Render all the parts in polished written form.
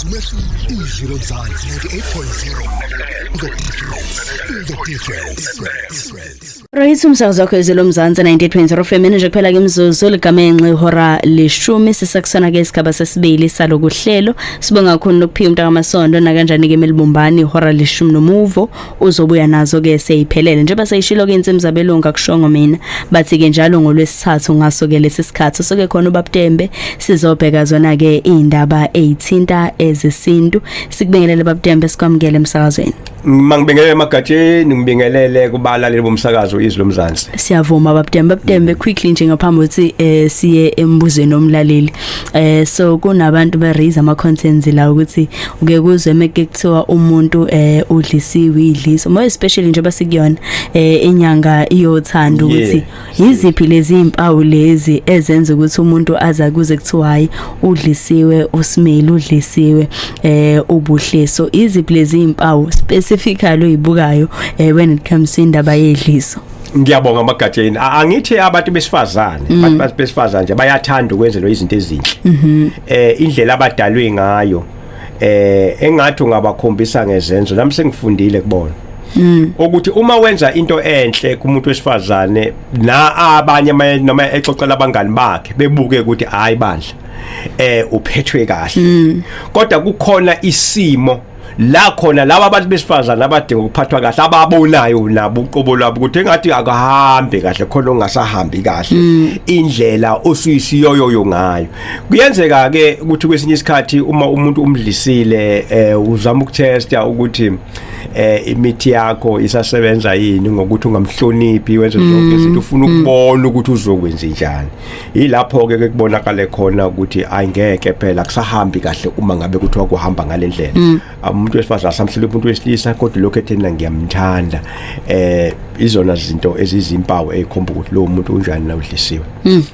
Izwi lomzansi 98.0 Right umsakazo wakho ezelo mzansi 98.0 FM nje kuphela ke imzuzu ligamenxe ihora leshumi sisakusona ke isigaba sesibili salokuhlelo sibonga kakhulu nokuphiwa umntaka amasondo na kanjani ke melibumbani ihora leshumi nomuvo uzobuya nazo ke seyiphelele njengoba seyishilo ke insimbi zabelunga kushongo mina bathi ke njalo ngolwesithathu ngaso ke lesisikhathi soke khona ubab Ntembe sizobheka zona ke indaba ezithinta Ezesintu sikubingelele bab Ntembe sikwamukele emsakazweni Mangibingelele emagatsheni ngibingelele kubalaleli bomsakazo izwi lomzansi. Siyavuma bab Ntembe quickly nje ngaphambi ukuthi siye embuzweni omlaleli. So kunabantu beraise ama contents la ukuthi uke kuzwe meke kuthiwa umuntu udlisiwe idliso more especially njengoba sikuyona inyanga iyothanda ukuthi yiziphi lezi impawu lezi ezenza ukuthi umuntu aza kuze kuthiwa hayi udlisiwe uSimilo udlisiwe ubuhle so iziphi lezi impawu specifically uyibukayo when it comes to indaba yedliso. Ngiyabonga amagatsheni angithi abantu besifazane abantu besifazane nje bayathanda ukwenzelwa izinto ezinhle indlela abadalwe ngayo engathi ungabakhombisa ngezenzo nami sengifundile kubona ukuthi uma wenza into enhle kumuntu wesifazane na abanye noma exoxela abangani bakhe bebuke ukuthi hayi bandla uphethwe kahle kodwa kukhona isimo la khona laba abantu besifazana abadinga ukuphathwa kahle ababonayo nabo uqobo lwabo ukuthi engathi akahambe kahle khona ongasahambi kahle indlela osuyisiyoyo ngayo kuyenzeka ke ukuthi kwesinye isikhathi uma umuntu umdlisile uzama ukutesta ukuthi imithi yakho isasebenza yini ngokuthi ungamhloniphi wenze zonke izinto ufuna ukubona ukuthi uzokwenza njani ilapho ke kubonakala khona ukuthi ayingeke phela kusahambi kahle uma ngabe kuthiwa kuhamba ngalendlela umuntu wesifazana samhlele umuntu wesilisa kodwa lokho ethena ngiyamthanda izona izinto ezizimpawu ezikhomba ukuthi lo muntu unjani na udlisiwe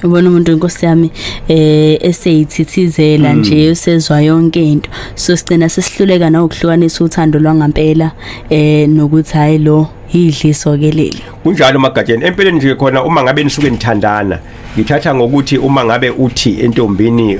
ubona umuntu inkosi yami eseyithithizela nje usezwa yonke into so sigcina sesihluleka na ukuhlukanisa uthando lwangampela nokuthi hayi lo idliso ke leli kunjalo magatsheni empeleni nje khona uma ngabe nisuke nithandana ngithatha ngokuthi uma ngabe uthi entombini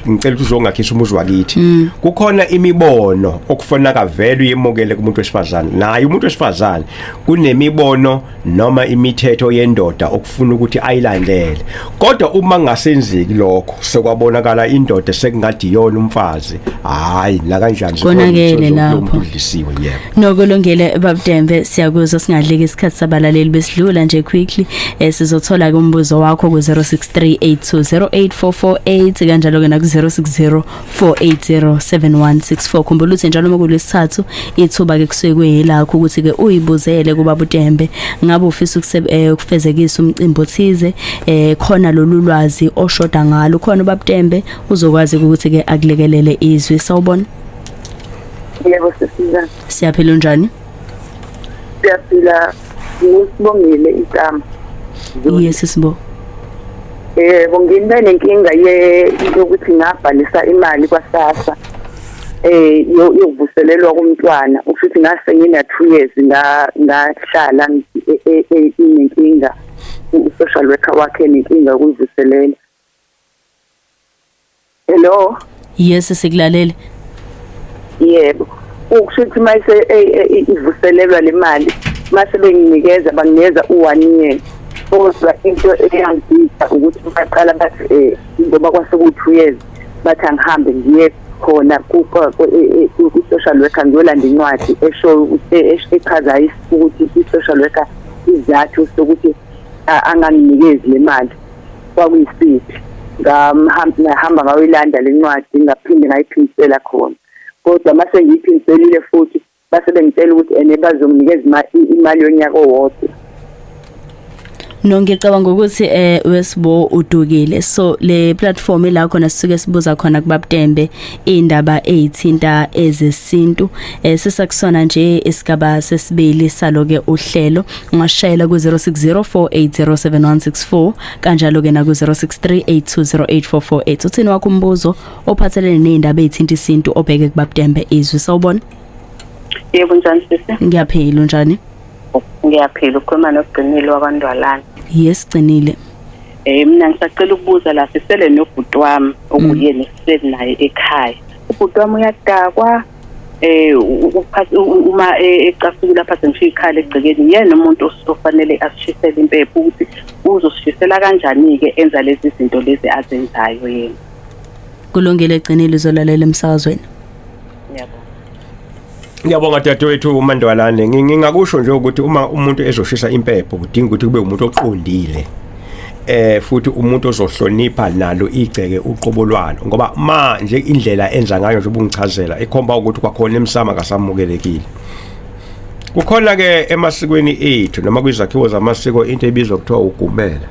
ngicela ukuthi uzongakhisa umuzi wakithi kukhona imibono okufona kavele uyemukele kumuntu wesifazane naye umuntu wesifazane kunemibono noma imithetho yendoda okufuna ukuthi ayilandele kodwa uma ngasenziki lokho sekwabonakala indoda sekungathi yona umfazi hayi la kanjani konakele lapho udlisiwe yebo nokulungele bab Ntembe siyakuzwa singadleki isikhathi sabalaleli besidlula nje quickly sizothola ke umbuzo wakho ku 0638208448 kanjalo ke na ku 0604807164 khumbula ukuthi njalo ngokulesithathu ithuba ke kusuke kuyilakho ukuthi ke uyibuzele kuba Ntembe ngabe ufisa ukufezekisa umcimbi othize khona lolu lwazi oshoda ngalo khona ubab Ntembe uzokwazi ukuthi ke akulekelele izwi sawubona. Yebo sisiza. Siyaphila njani? Siyaphila usibongile igama. Yes sibo. Bongina nenkinga yokuthi ngabhalisa imali kwaSasa. Yokuvuselelwa kumntwana ufuthi ngase ngina 2 years ngahlala inkinga social worker wakhe nenkinga ukuvuselela. Hello? Yes sikulalele. Yebo. Ukusithi mayise ivuselelwa le mali mase benginikeza banginikeza u1 year. Kodwa into eyangisa ukuthi baqala bathi ngoba kwase ku2 years bathi angihambe ngiye khona ku social worker ngiyolanda incwadi esho echaza ukuthi i-social worker izathu sokuthi anganginikezi le mali kwakuyisithi ngahamba ngawilanda lencwadi ngaphinde ngayiphindisela khona kodwa mase ngiyiphindiselile futhi base bengitshela ukuthi bazonginikeza imali yonyaka owodwa. No ngicabanga ukuthi wesibo udukile so le platform la khona sisuke sibuza khona kubab Ntembe indaba ezithinta Ezesintu sisakusona nje isigaba sesibili saloke uhlelo ungashayela ku 0604807164 kanjalo ke na ku 0638208448 uthini wakho umbuzo ophathelene nezindaba ezithinta isintu obheke kubab Ntembe izwi sawubona. Yebo njani sisi? Ngiyaphila njani? Ngiyaphila ukhuluma noGcinile wakwandwalana. Yes Gcinile. Mina ngisacela ukubuza la sisele nobhuti wami okuyena sisele naye ekhaya ubhuti wami uyadakwa uma ecasula lapha sengisho ikhala egcekeni yena umuntu ofanele asishisele impepho ukuthi uzoshisela kanjani ke enza lezi zinto lezi azenzayo yena. Kulungile egcinile uzolalela emsakazweni. Ngiyabonga dadewethu Mandwalane. Ngingakusho nje ukuthi uma umuntu ezoshisa impepho kudinga ukuthi kube umuntu oqondile. Futhi umuntu ozohlonipha nalo igceke uqobolwalo ngoba manje indlela enza ngayo nje ubungichazela ekhomba ukuthi kwakhona emsama kasamukelekile. Kukhona ke emasikweni ethu noma kwizakhiwo zamasiko into ebizwa kuthiwa ugumela.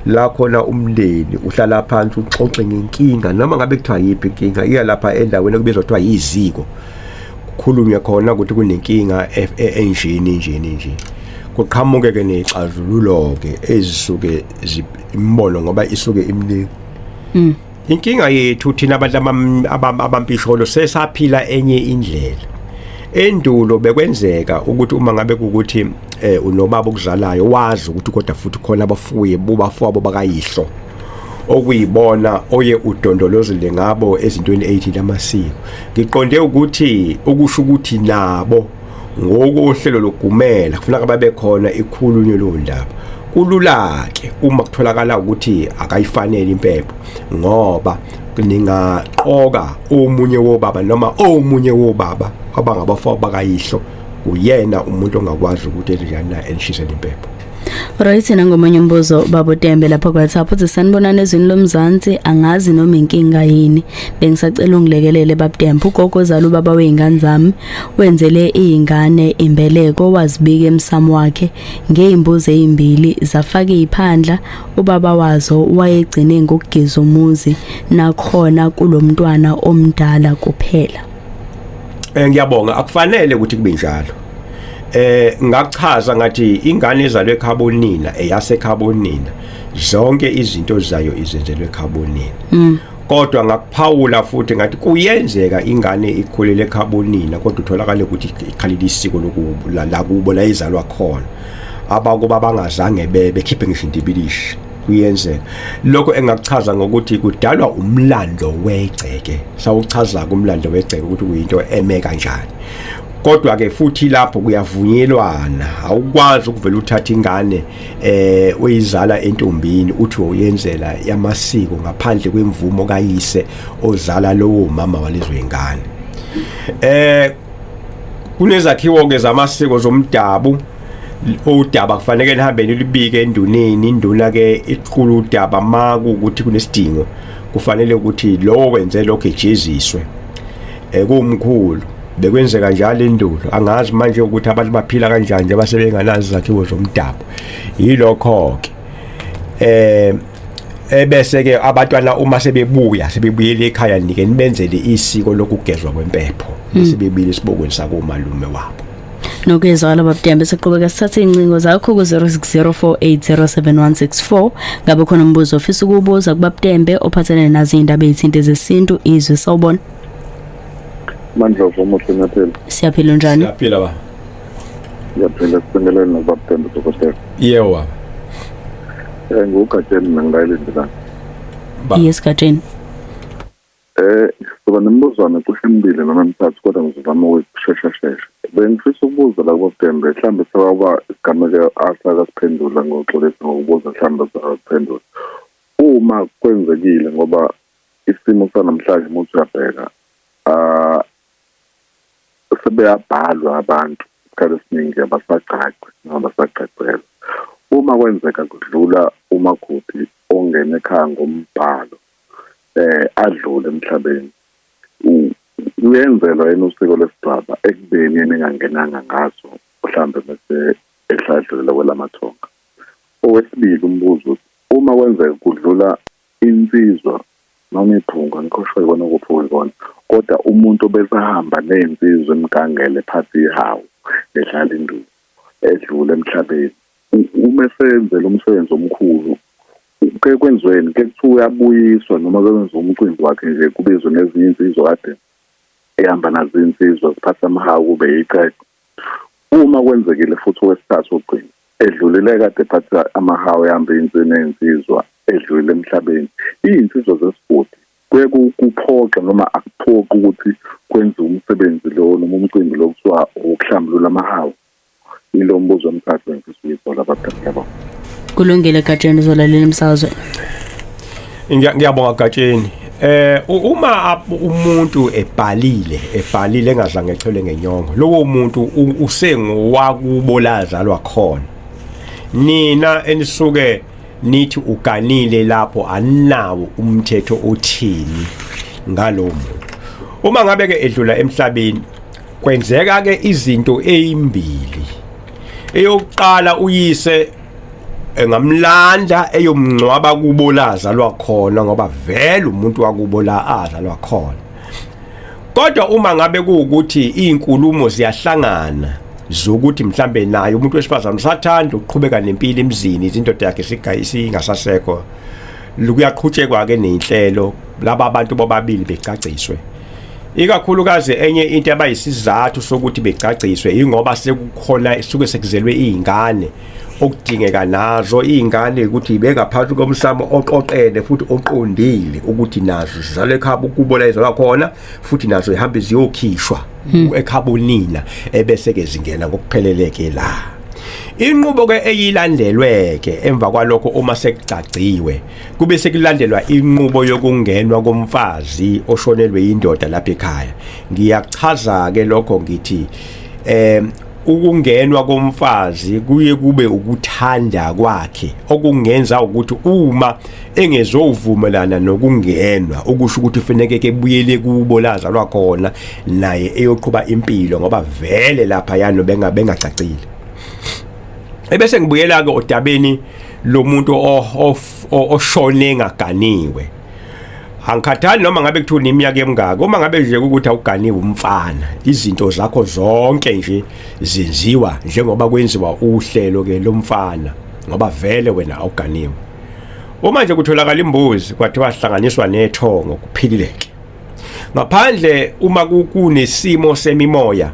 La khona umndeni uhlala phansi uxoxe ngenkinga noma ngabe kuthiwa yipi inkinga iya lapha endaweni ekubizwa kuthiwa yiziko. Kukhulunywa khona ukuthi kunenkinga enjeni nje. Kuqhamuke ke nexazululo ke ezisuke imbono ngoba isuke imningi. Inkinga yethu thina abantu abampisholo sesaphila enye indlela. Endulo bekwenzeka ukuthi uma ngabe kukuthi unobaba okuzalayo wazi ukuthi kodwa futhi khona abafuye bobafowabo bakayihlo okuyibona oye udondolozele ngabo ezintweni 80 lamasiko. Ngiqonde ukuthi ukusho ukuthi nabo ngokohlelo lokugumela kufuneka babe khona ikhulunywe lo ndaba. Kulula ke uma kutholakala ukuthi akayifanele impepho ngoba ningaqoka omunye wobaba noma omunye wobaba abangabafowabo bakayihlo uyena umuntu ongakwazi ukuthi enjani na elishisele impepho. Right, nangomunye umbuzo Bab Ntembe lapha kwa WhatsApp uthi sanibonana ezweni lomzansi angazi noma inkinga yini bengisacela ungilekelele Bab Ntembe ugogo zalo baba weingane zami wenzele izingane imbeleko wazibika emsamo wakhe ngeimbuzo ezimbili zafaka iziphandla ubaba wazo wayegcine ngokugeza umuzi nakhona kulomntwana omdala kuphela. Ngiyabonga akufanele ukuthi kube njalo. Ngachaza ngathi ingane ezalwe eKhabonina eyaseKhabonina zonke izinto zayo izenzelwe eKhabonina. Kodwa ngakuphawula futhi ngathi kuyenzeka ingane ikhulele eKhabonina kodwa utholakala ukuthi ikhalile isiko lokubula kubo la izalwa khona. Abakuba bangazange bekhiphe ngisho indibilishi kuyenzeka. Lokho engakuchaza ngokuthi kudalwa umlando wegceke. Sawuchaza kumlando wegceke ukuthi kuyinto eme kanjani. Kodwa ke futhi lapho kuyavunyelwana awukwazi ukuvela uthatha ingane uyizala entombini uthi uyenzela yamasiko ngaphandle kwemvumo kayise ozala lowo mama walezo ingane. Kunezakhiwo ke zamasiko zomdabu udaba kufanele lihambe libike enduneni induna ke iqhulu udaba maku ukuthi kunesidingo kufanele ukuthi lo wenze lokho ejeziswe kumkhulu. Bekwenzeka njalo endulo angazi manje ukuthi abantu baphila kanjani nje basebenganazi izakhiwo zomdabu yilokho ke bese ke abantwana uma sebebuyele ekhaya nike nibenzele isiko lokugezwa kwempepho sebebile sibokweni sakomalume wabo. Nokezwala Bab Ntembe siqhubeka sithathe incingo zakho ku 0604807164 ngabe khona umbuzo ofisa ukubuza kuBab Ntembe ophathene nazo indaba ezithinta zesintu izwe sawubona. Mandlovu umuhle naphela. Siyaphila njani? Siyaphila ba. Siyaphila sibongelele noBab Ntembe dokotela. Yebo. Ngukatsheni ngingayilindi la. Yes Katsheni. Soba nembuzwana kushembile noma mthathu kodwa ngizama ukusheshashesha. Bengifisa ukubuza la kuBab Ntembe mhlambe sewaba igameke asaka siphendula ngoxolisa ngokubuza mhlambe siphendula. Uma kwenzekile ngoba isimo sanamhlanje umuntu uyabheka sebeyabhalwa abantu isikhathi esiningi abasaqaqwe noma basaqaqelwa. Uma kwenzeka kudlula umakoti ongena ekhaya ngombhalo adlule emhlabeni uyenzelwa yena usiko lesigaba ekubeni enengangenanga ngaso mhlambe bese ehladlula kwelamathonga. Owesibili umbuzo uma kwenzeka kudlula insizwa noma iphunga ngikhoshwe yona ukuphuka kodwa umuntu obesahamba nensizwe emkangele phansi ihawu ehlala induku edlule emhlabeni umesenzela umsebenzi omkhulu ke kwenzweni ke kuthiwa uyabuyiswa noma kwenza umcimbi wakhe nje kubizwe nezinye insizwa kade ehamba nazo insizwa ziphatha amahawu kube iqedwe. Uma kwenzekile futhi wesithathu ugcina edlulile kade phatha amahawu ehamba insizwa edlule emhlabeni insizwa zesifudi kuphoqa noma akuphoqi ukuthi kwenze umsebenzi lo noma umcimbi lo kuthiwa ukuhlambulula amahawu. Ilo mbuzo omkhathi ngifisa labadala labo. Kulungile Gatsheni zolalela emsazweni. Ngiyabonga Gatsheni. Uma umuntu ebhalile engazange echole ngenyongo, lowo umuntu usengowakubolaza lwakhona. Nina enisuke nithi uganile lapho aninawo umthetho othini ngalowo muntu. Uma ngabe ke edlula emhlabeni kwenzeka ke izinto ezimbili. Eyokuqala uyise engamlanda eyomncwaba kubolaza lwakhona ngoba vele umuntu wakubola aza lwakhona. Kodwa uma ngabe kuukuthi izinkulumo ziyahlangana zokuthi mhlambe naye umuntu wesifazane usathanda ukuqhubeka nempilo emzini izinto yakhe singasasekho, kuyaqhutshekwa ke nezinhlelo laba abantu bobabili becaciswe. Ikakhulukazi enye into abayisizathu sokuthi becaciswe ingoba sekukhona suke sekuzelwe izingane okudingeka nazo izingane ukuthi bengaphansi komsamo oqoqene futhi oqondile ukuthi nazo zizale ekhaya ukubola izalwa khona futhi nazo ihambe ziyokhishwa ekhabonina ebese ke zingena ngokupheleleke la. Inqubo ke eyilandelwe ke emva kwalokho uma sekucaciwe kube sekulandelwa inqubo yokungenwa komfazi oshonelwe indoda lapha ekhaya. Ngiyachaza ke lokho ngithi ukungenwa komfazi kuye kube ukuthanda kwakhe okungenza ukuthi uma engezovumelana nokungenwa ukusho ukuthi ufanele ke buyele kubolaza lwakhona naye eyoqhuba impilo ngoba vele lapha yano bengacacile. Ebese ngibuyela ke odabeni lo muntu oshone ngaganiwe. Angikhathali noma ngabe kuthuni iminyaka emingaka, uma ngabe nje ukuthi awuganiwe umfana izinto zakho zonke nje zenziwa njengoba kwenziwa uhlelo ke lomfana ngoba vele wena awuganiwe. Uma nje kutholakala imbuzi kwathiwa hlanganiswa nethongo kuphilileke. Ngaphandle uma kunesimo semimoya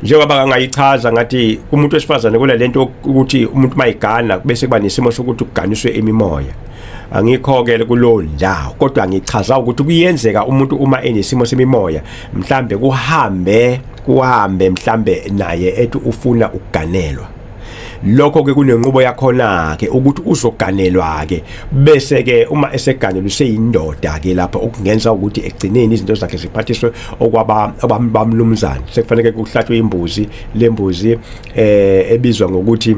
njengoba ngayichaza ngathi umuntu wesifazane kula lento ukuthi umuntu mayigana bese kuba nesimo sokuthi uganiswe emimoya. Angikho ke kulo ndawo kodwa ngichaza ukuthi kuyenzeka umuntu uma enesimo semimoya mhlambe kuhambe mhlambe naye ethi ufuna ukuganelwa. Lokho ke kunenqubo yakhona ke ukuthi uzoganelwa ke bese ke uma eseganelwe seyindoda ke lapha okungenza ukuthi egcineni izinto zakhe ziphathiswe okwabamlumzana. Sekufanele kuhlathwe imbuzi, lembuzi ebizwa ngokuthi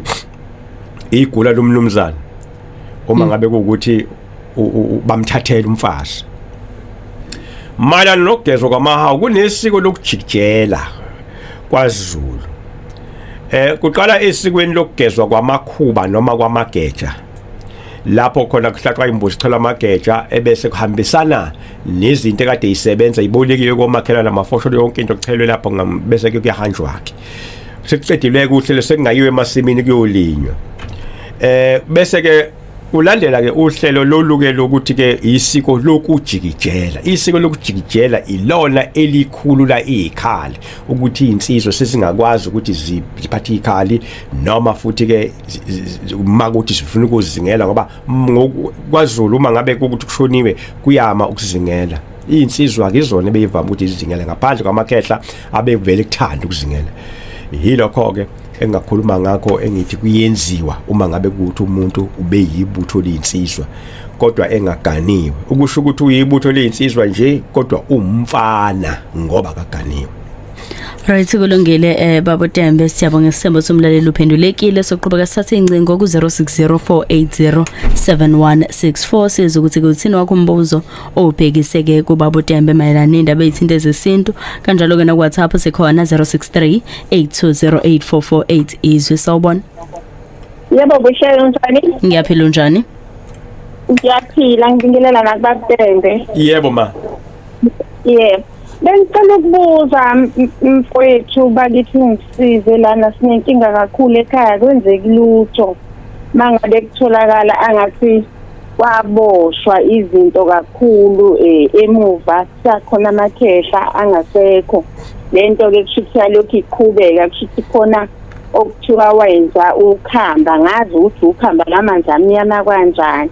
igula lomlumzana. Uma ngabe ukuthi bamthathela umfazi. Mala nokugezwa kwamahawu kunesiko lokujikijela kwaZulu. Kuqala esikweni lokugezwa kwamakhuba noma kwamageja. Lapho khona kuhlathwa imbuzi thola amageja ebese kuhambisana nezinto ekade isebenza ibolekiwe komakhelana amafosholo yonke into kuchelwe lapho bese kuyahanjwa ke. Sekucedilwe kuhle sekungayiwe emasimini kuyolinywa. Bese ke ulandela ke uhlelo loluke lokuthi ke isiko lokujikijela. Isiko lokujikijela ilona elikhulula izikhali ukuthi insizwe sesingakwazi ukuthi ziphathe izikhali noma futhi ke makuthi sifuna ukuzingela ngoba kwaZulu uma ngabe ukuthi kushoniwe kuyama ukuzingela. Insizwa akizona ebeyivama ukuthi izingele ngaphandle kwamakhehla abevele kuthanda ukuzingela. Yilokho ke engakhuluma ngakho engithi kuyenziwa uma ngabe kuthi umuntu ube yibutho linsizwa kodwa engaganiwe. Ukusho ukuthi uyibutho linsizwa nje kodwa umfana ngoba kaganiwe. Right, kulungile Bab Ntembe, siyabonga isembo somlaleli uphendulekile soqhubeka sithathe ingcingo ku 0604807164 siza ukuthi kuthini wakho umbuzo obhekiseke ku Bab Ntembe mayelana nendaba ezithinta zesintu kanjalo ke na WhatsApp sikhona 0638208448 izwe sawubona. Yebo Buhle njani? Ngiyaphila njani? Ngiyaphila ngibingelela na Bab Ntembe. Yebo ma. Yebo. Bengicela ukubuza mfowethu bakithi ngisize lana sinenkinga kakhulu ekhaya kwenzeki lutho mangabe kutholakala angathi kwaboshwa izinto kakhulu emuva sakhona amakhehla angasekho lento ke kushuthi lokho iqhubeka kushuthi khona okuthiwa wenza ukhamba ngazi ukuthi ukhamba lamanzi amnyama kanjani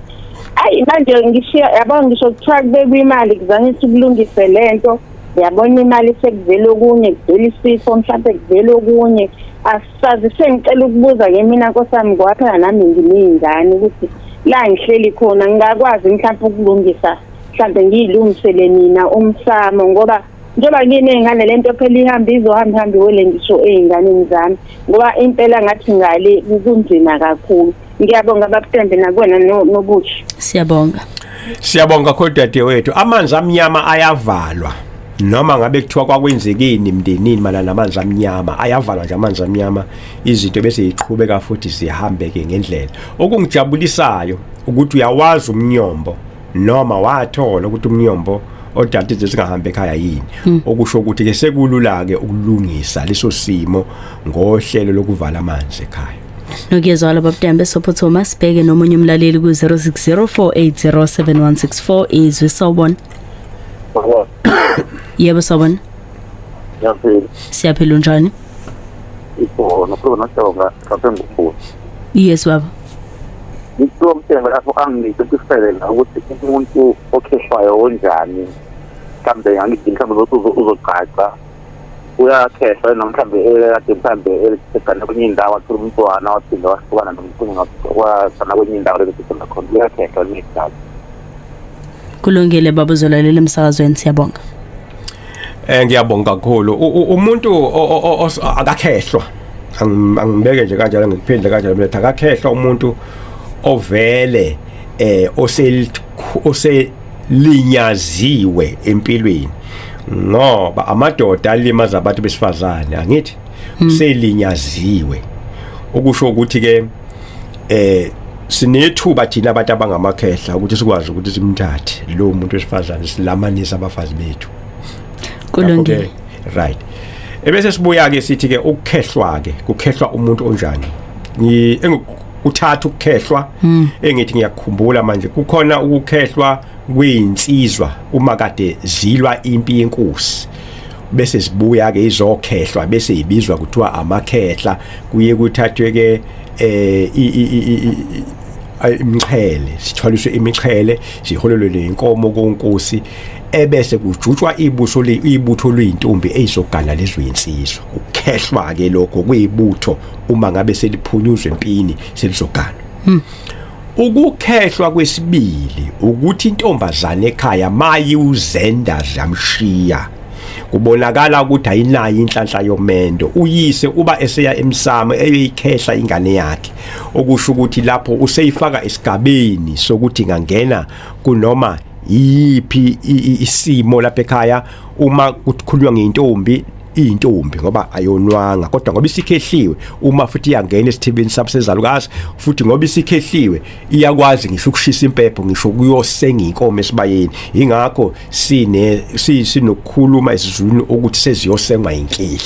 Ayi manje ngishiya yabona ngisho kuthiwa kubekwa imali kuzange sikulungise lento yabona imali sekuvela okunye kuvela isifo mhlawumbe kuvela okunye asazi sengicela ukubuza ke mina nkosami ngowaphela nami ngimingane ukuthi la ngihleli khona ngingakwazi mhlawumbe ukulungisa mhlawumbe ngiyilungisele mina umsamo ngoba njengoba nginengane lento phela ihamba izohamba iwele ngisho einganeni zami ngoba impela ngathi ngale kunzima kakhulu. Ngiyabonga babtembe nakwena nobuthi. Siyabonga kodwa dadewethu amanzi amnyama ayavalwa noma ngabe kuthiwa kwakwenzekini emndenini malana namanzi amnyama ayavalwa nje amanzi amnyama izinto bese ziqhubeka futhi zihambe ke ngendlela okungijabulisayo ukuthi uyawazi umnyombo noma wathola ukuthi umnyombo odade singahambe ekhaya yini okusho ukuthi ke sekulula ke ukulungisa leso simo ngohlelo lokuvala amanzi ekhaya. Nokuyezwala babtembe sophothoma sibheke nomunye umlaleli ku 0604807164 izwe sawubona. Yebo sawubona. Siyaphila njani? Nokhona sawubona kapembu. Yes baba. Ngicela lapho angikuselela ukuthi umuntu okheshwayo onjani mhlambe angithi mhlambe uzoqaqa uyakheshwa noma mhlambe esigane kwenye indawo athola umntwana waphinde wahlukana nomkhulu wasana kwenye indawo lekusifuna khona uyakheshwa nesigaba. Kulungile baba uzolalela emsakazweni siyabonga. Ngiyabonga kakhulu umuntu akakhehlwa angibeke nje kanjalo ngikuphinde kanjalo mletha akakhehlwa umuntu ovele oselinyaziwe empilweni ngoba amadoda alimaza abantu besifazane angithi selinyaziwe okusho ukuthi ke sinethuba thina abantu abangamakhehla ukuthi sikwazi ukuthi simthathe lo muntu wesifazane silamanisa abafazi bethu. Kulungile. Right. Ebese sibuya ke sithi ke ukukhehlwa ke kukhehlwa umuntu onjani uthatha ukukhehlwa engithi ngiyakukhumbula manje kukhona ukukhehlwa kweyinsizwa uma kade zilwa impi yenkosi bese sibuya ke izokhehlwa bese ibizwa kuthiwa amakhehla kuye kuthathwe ke imchele sithwaliswe imichele siholelwe lenkomo konkosi ebese kujutshwa ibutho leyintombi ezogana lezo yinsizwa ukukhehlwa ke lokho kuyibutho uma ngabe seliphunyuzwe empini selizogana. Ukukhehlwa kwesibili ukuthi intombazane ekhaya mayi uzenda zamshiya kubonakala ukuthi ayinayo inhlanhla yomendo uyise uba eseya emsamo eyikhehla ingane yakhe okusho ukuthi lapho useyifaka esigabeni sokuthi ngangena kunoma yipi isimo lapha ekhaya uma kukhulunywa ngeintombi intombi ngoba ayonwanga kodwa ngoba isikhehliwe uma futhi iyangena esithibeni sabusezalukazi futhi ngoba isikhehliwe iyakwazi ngisho ukushisa impepho ngisho kuyosenga inkomo esibayeni ingakho sinokukhuluma isizulu ukuthi seziyosengwa inkehli.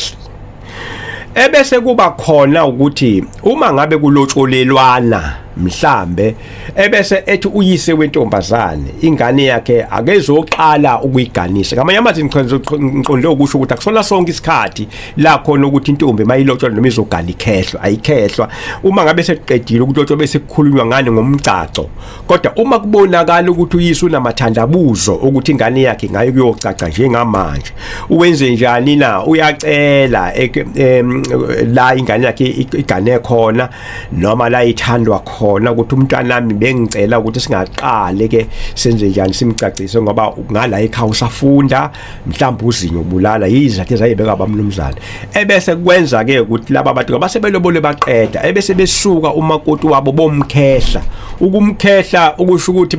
Ebese kuba khona ukuthi uma ngabe kulotsholelwana mhlambe ebese ethi uyise wentombazane ingane yakhe akezoqala ukuyiganisa ngamanye amazwi ngiqonde ukusho ukuthi akusona sonke isikhathi la khona ukuthi intombi mayilotshwa noma izogana ikhehlwa ayikhehlwa uma ngabe seqedile ukulotshwa bese kukhulunywa ngane ngomcaco kodwa uma kubonakala ukuthi uyise unamathandabuzo ukuthi ingane yakhe ngayo kuyocaca njengamanje uwenze njani na uyacela la ingane yakhe igane khona noma la ithandwa khona ukuthi umntwana nami bengicela ukuthi singaqale ke senze njani simcacise ngoba ngala ekhaya usafunda mhlawumbe uzinyo ubulala yizathu ezayibeka bamnumzana ebese kwenza ke ukuthi laba bantu abasebelobole baqeda ebese besuka umakoti wabo bomkhehla ukumkhehla ukusho ukuthi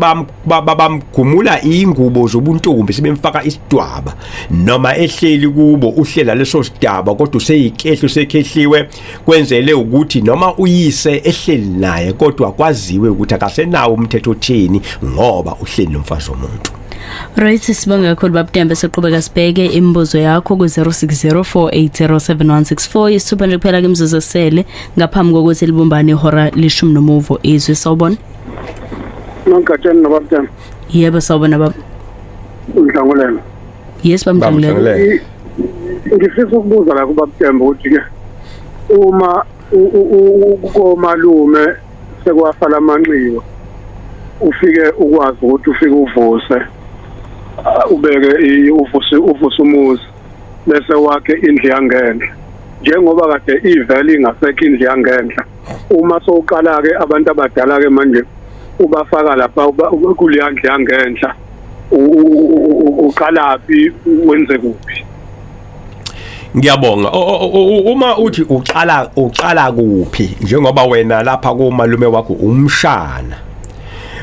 bamgumula ingubo zobuntombi sebemfaka isidwaba noma ehleli kubo uhlela leso sidaba kodwa useyikehlo sekhehliwe kwenzele ukuthi noma uyise ehleli naye kodwa kwaziwe ukuthi akasenawo umthetho othini ngoba uhleli nomfazi womuntu. Right sibonga kakhulu babtembe siqhubeka sibheke imibuzo yakho ku 0604807164 isipha nje kuphela ke imizuzu esele ngaphambi kokuthi libumbane ihora lishumi nomuvo izwe sawubona. Nonkatsheni nobabtembe. Yebo sawubona baba. Undlangulela. Yes bamdlangulela. Ngifisa ukubuza la kubabtembe ukuthi ke uma ukomalume sekwafala amanxiwa ufike ukwazi ukuthi ufike uvuse ubeke uvuse umuzi bese wakhe indlu yangenhla njengoba kade ivele ingasekho indlu yangenhla uma sowuqala ke abantu abadala ke manje ubafaka lapha kuleya ndlu yangenhla uqalaphi wenze kuphi. Ngiyabonga uma uthi uqala kuphi njengoba wena lapha kumalume wakho umshana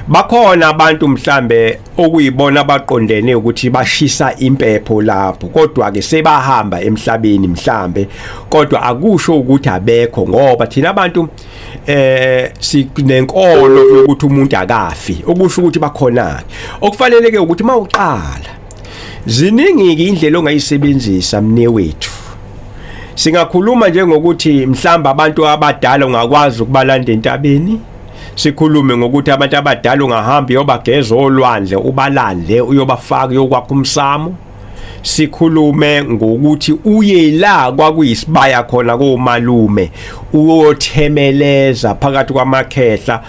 bakhona abantu mhlambe okuyibona abaqondene ukuthi bashisa impepho lapho kodwa ke sebahamba emhlabeni mhlambe kodwa akusho ukuthi abekho ngoba thina abantu sinenkolo yokuthi umuntu akafi okusho ukuthi bakhona okufaneleke ukuthi mawuqala ziningi indlela ongayisebenzisa mne wethu singakhuluma njengokuthi mhlamba abantu abadala ungakwazi ukubalanda entabeni sikhulume ngokuthi abantu abadala ungahamba uyobageza olwandle ubalande uyobafaka yokwakha umsamo sikhulume ngokuthi uye la kwakuyisibaya khona komalume uyothemeleza phakathi kwamakhehla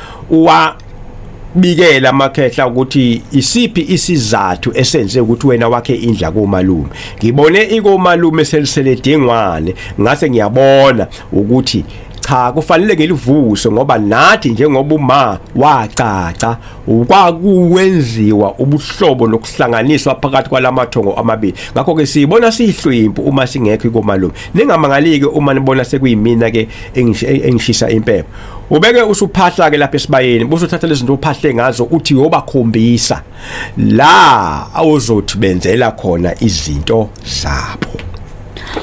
bikela amakhehla ukuthi isiphi isizathu esenze ukuthi wena wakhe indla komalume ngibone ikomalume seliseledingwane ngase ngiyabona ukuthi cha kufanele ngelivuse ngoba nathi njengoba uma wacaca ukwakuwenziwa ubuhlobo lokuhlanganiswa phakathi kwalamathongo amabili ngakho ke sibona sihlwimpu uma singekho ikomalume ningamangalike uma nibona sekuyimina ke engishisa impepho ubeke usuphahla ke lapha esibayeni busuthatha lezi zinto uphahle ngazo uthi yobakhombisa la awuzothi benzela khona izinto zabo.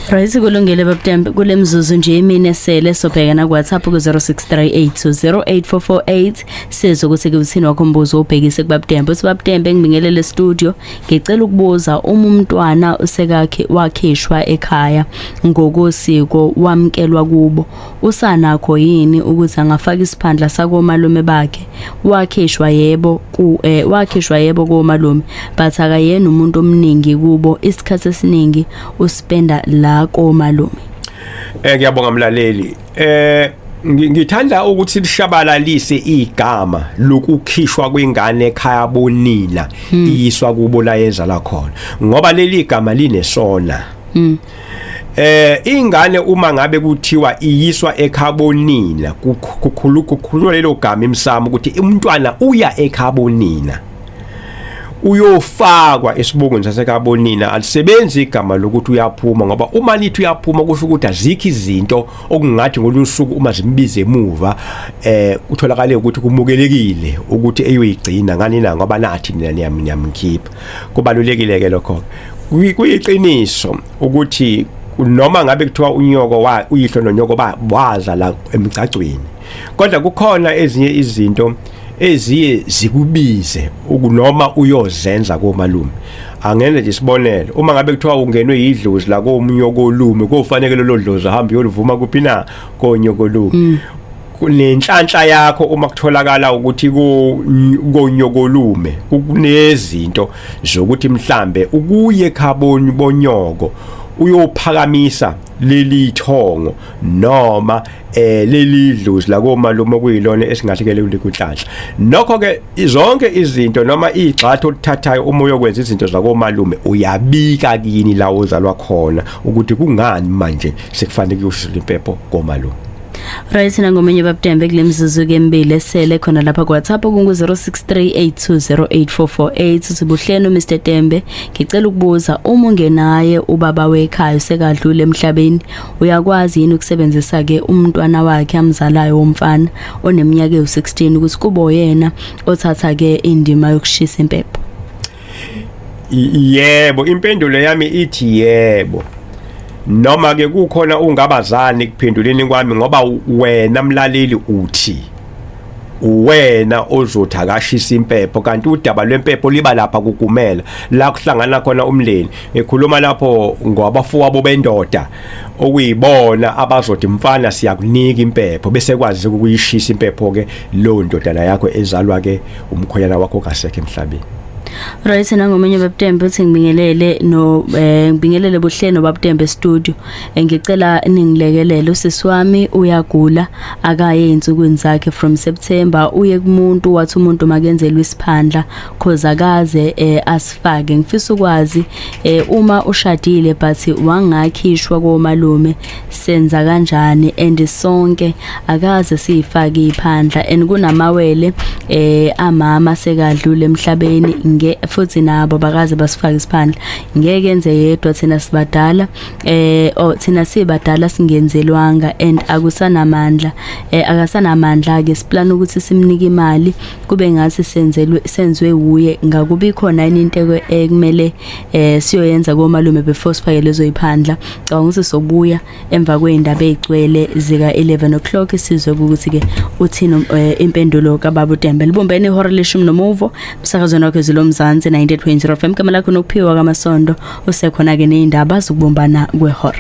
Right kulungile Bab Ntembe kule mzuzu nje emine sele sobhekana ku WhatsApp ku 0638208448 sizokuthi ke uthini wakho umbuzo ubhekise ku Bab Ntembe uthi Bab Ntembe ngibingelele studio ngicela ukubuza umntwana usekakhe wakhishwa ekhaya ngokosiko wamkelwa kubo usanakho yini ukuthi angafaka isiphandla sakomalume bakhe wakhishwa yebo komalume but akayena umuntu omningi kubo isikhathi esiningi uspenda la komalume. Ngiyabonga mlaleli. Ngithanda ukuthi lishabalalise igama lokukhishwa kwengane ekhaya bonina iyiswa kubo la yenza la khona ngoba leli gama linesona. Ingane uma ngabe kuthiwa iyiswa ekhabonina kukhulunywa lelo gama emsamo ukuthi umntwana uya ekhabonina uyofakwa esibongweni sasekhabonina alisebenzi igama lokuthi uyaphuma ngoba uma lithi uyaphuma kusho ukuthi azikho izinto okungathi ngolusuku uma zimbize emuva utholakale ukuthi kumukelekile ukuthi eyoyigcina ngani na ngoba nathi mina niyamkhipha kubalulekile ke lokho kuyiqiniso ukuthi noma ngabe kuthiwa unyoko uyihlo nonyoko bawaza la emgcagcweni kodwa kukhona ezinye izinto eziye zikubize ukunoma uyozenza komalume angene nje sibonele uma ngabe kuthiwa ungenwe yidlozi la komunyoko olume kufanele lo dlozi ahambe yoluvuma kuphi na konyoko olume nenhlanhla yakho uma kutholakala ukuthi konyoko olume kunezinto zokuthi mhlambe ukuye ekhaboni bonyoko uyophakamisa leli thongo noma leli dlozi la komalume kuyilona esingathekele kunhlanhla nokho ke zonke izinto noma igxathu olithathayo uma uyokwenza izinto zakomalume uyabika kini la ozalwa khona ukuthi kungani manje sekufanele ushise impepho komalume. Right nangomenye Bab Ntembe kule mzuzu ke mbili esele khona lapha ku WhatsApp ku 0638208448 sibuhleno Mr Ntembe ngicela ukubuza uma ungenaye ubaba wekhaya usekadlule emhlabeni uyakwazi yini ukusebenzisa ke umntwana wakhe amzalayo womfana oneminyaka e16 ukuthi kubo yena othatha ke indima yokushisa impepho? Yebo impendulo yami ithi yebo. Noma ke kukhona ungabazani kuphenduleni kwami ngoba wena mlaleli uthi wena ozothakashisa impepho kanti udaba lwempepho liba lapha kukumela la kuhlangana khona umleni ekhuluma lapho ngabafowabo bendoda okuyibona abazothi mfana siyakunika impepho bese kwazi ukuyishisa impepho ke lo ndoda la yakho ezalwa ke umkhonyana wakho kasekho emhlabeni. Right, nangomunye Bab Ntembe uthi ngibingelele ngibingelele Buhle no Bab Ntembe studio. Ngicela ningilekelele usisi wami uyagula akaye ensukwini zakhe from September uye kumuntu wathi umuntu makenzelwe isiphandla cause akaze asifake. Ngifisa ukwazi uma ushadile but wangakhishwa komalume senza kanjani and sonke akaze sifake iphandla and kunamawele amama sekadlule emhlabeni futhi nabo bakaze basifaka isiphandla ngeke enze yedwa thina sibadala thina sibadala singenzelwanga and akusanamandla akasanamandla ke siplan ukuthi simnike imali kube ngathi senzwe uye ngakubi khona into ekumele siyoyenza komalume before sifake lezo iphandla ukuthi sobuya emva kweindaba ezigcwele zika 11 o'clock sizwe ukuthi ke uthini impendulo kaBaba Ntembe libumbene ihora leshumi nomuvo msakazweni wakhe zilomzansi 98.0 FM kama lakho nokuphiwa kamasondo usekhona ke neindaba zokubumbana kwehora.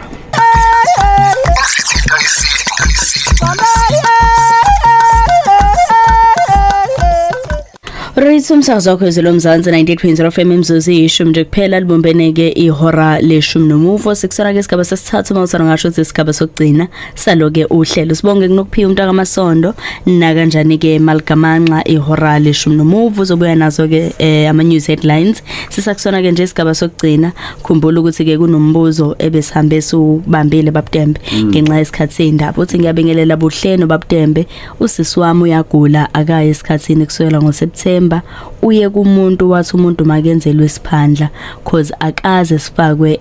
Rayithu umsakazo wakho zilomzansi 98.0 FM imzuzu ishumi nje kuphela libumbeneke ihora leshumi nomuvo sekusona ke isigaba sesithathu mawusana ngasho ukuthi isigaba sokugcina saloke uhlelo sibonge kunokuphiwa umuntu akamasondo na kanjani ke maligamanxa ihora leshumi nomuvo uzobuya nazo ke ama news headlines sisakusona ke nje isigaba sokugcina khumbula ukuthi ke kunombuzo ebesihambe subambile Bab Ntembe ngenxa yesikhathi sendaba uthi ngiyabingelela Buhle no Bab Ntembe usisi wami uyagula akaye esikhathini kusukela ngoSeptember uye kumuntu wathi umuntu makenzelwe isiphandla cause akaze sifakwe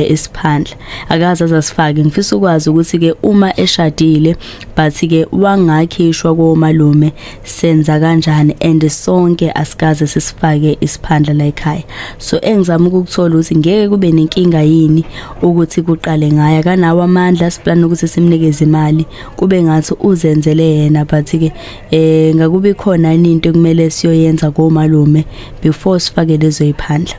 isiphandla akaze asifake. Ngifisa ukwazi ukuthi ke uma eshadile but ke wangakhishwa komalume senza kanjani and sonke asikaze sisifake isiphandla la ekhaya. So engizama ukukuthola ukuthi ngeke kube nenkinga yini ukuthi kuqale ngaya kanawo amandla siplan ukuthi simnikeze imali kube ngathi uzenzele yena but ke ngakubi khona into ekumele siyoyenza komalume before sifake lezo iphandla.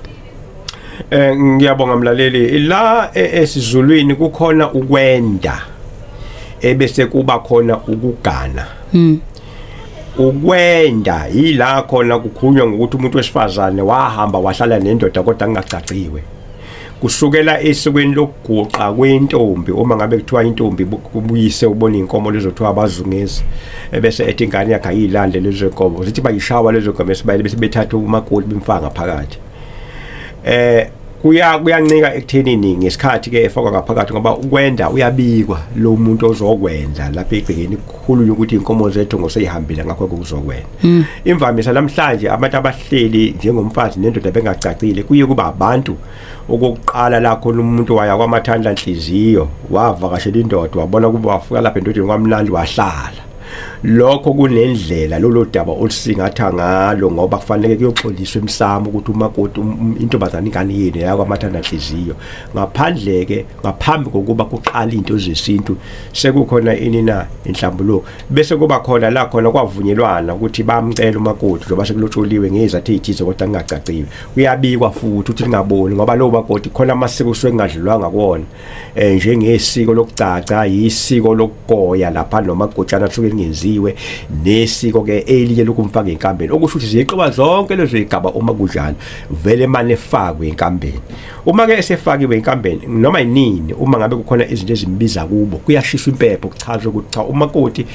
Ngiyabonga mlaleli la esizulwini kukhona ukwenda ebese kuba khona ukugana. Ukwenda yila khona kukhulunywa ngokuthi umuntu wesifazane wahamba wahlala nendoda kodwa angacaciwe kusukela esikweni lokuguqa kwentombi uma ngabe kuthiwa intombi kubuyise ubona inkomo lezothiwa abazungezi ebese ethi ingane yakhe ayilande lezo nkomo zithi bayishawa lezo nkomo esibayile bese bethatha umakoti bemfaka phakathi kuyancika ekuthenini ngesikhathi ke efaka ngaphakathi ngoba ukwenda uyabikwa lo muntu ozokwenda lapha egcekeni kukhulunywa ukuthi inkomo zethu ngoseyihambile ngakho kuzokwenda. Imvamisa namhlanje abantu abahleli njengomfazi nendoda bengacacile kuye kuba abantu okokuqala la khona umuntu waya kwamathandla nhliziyo wavakashela indoda wabona kuba wafika lapha endodeni kwamlandi wahlala. Lokho kunendlela lolo daba olusingatha ngalo ngoba kufanele kuyoxoliswa emsamo ukuthi umakoti intobazana ingane yini yakwamathandla nhliziyo ngaphandle ke ngaphambi kokuba kuqala into zesintu sekukhona inina inhlambulo bese kuba khona la khona kwavunyelwana ukuthi bamcela umakoti njoba sekulotsholiwe ngezathu ezithize kodwa ngingacaciwe uyabikwa futhi ukuthi ngaboni ngoba lo makoti khona amasiko sengadlulwanga kuona njengesiko lokucaca isiko lokugoya lapha nomakotshana suke ngenziwe nesiko ke elinye lokumfaka enkambeni okusho ukuthi ziqoba zonke lezo igaba uma kunjalo vele manje efakwe enkambeni uma ke esefakiwe enkambeni noma yinini uma ngabe kukhona izinto ezimbiza kubo kuyashishwa impepho kuchaza ukuthi cha umakoti